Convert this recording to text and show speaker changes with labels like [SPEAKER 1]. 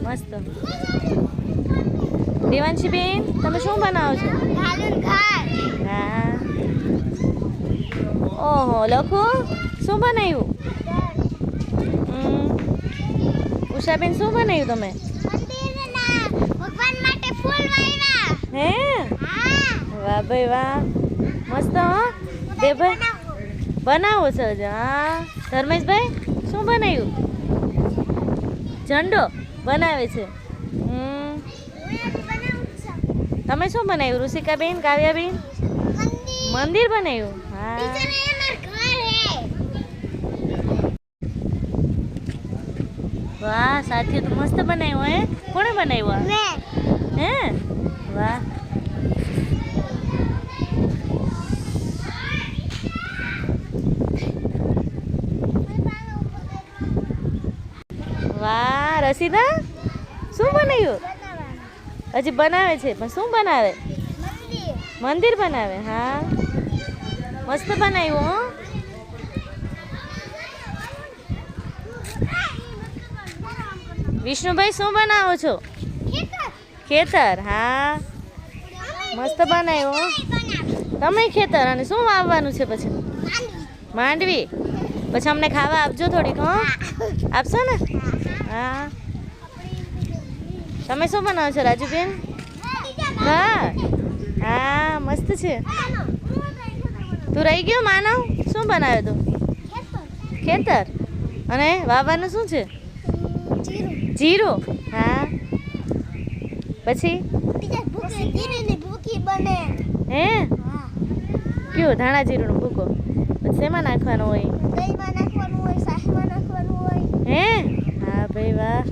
[SPEAKER 1] મસ્ત. દેવાંશી બેન, તમે શું બનાવો છો? હા. ઓહો, લખો શું બનાવ્યું? ઉષાબેન શું બનાવ્યું તમે?
[SPEAKER 2] ભગવાન માટે ફૂલ વાવ્યા.
[SPEAKER 1] હે? વાહ ભાઈ વાહ, મસ્ત. હો દેવભાઈ બનાવો છો જ. હા ધર્મેશભાઈ શું બનાવ્યું? ઝંડો બનાવે છે. તમે શું બનાવ્યું? ઋષિકાબેન, કાવ્યાબેન? મંદિર બનાવ્યું. હા વાહ, સાથીઓ તો મસ્ત બનાવ્યું. હે, કોણે બનાવ્યું? હે વાહ. વાહ રસીદા, શું બનાવ્યું? હજી બનાવે છે, પણ શું બનાવે? મંદિર બનાવે. હા મસ્ત બનાવ્યું. હો વિષ્ણુભાઈ શું બનાવો છો? ખેતર. હા મસ્ત બનાવ્યું. તમે ખેતર અને શું વાવવાનું છે પછી? માંડવી. પછી અમને ખાવા આપજો થોડીક. હો આપશો ને? હા. તમે શું બનાવો છો રાજુબેન? હા હા મસ્ત છે. તું રહી ગયો માનવ? શું બનાવ્યો તું? ખેતર. અને વાવવાનું શું છે? જીરું. હા પછી હે કયો? ધાણા જીરુંનો ભૂકો. શેમાં નાખવાનું હોય? હે હા ભાઈ વાહ.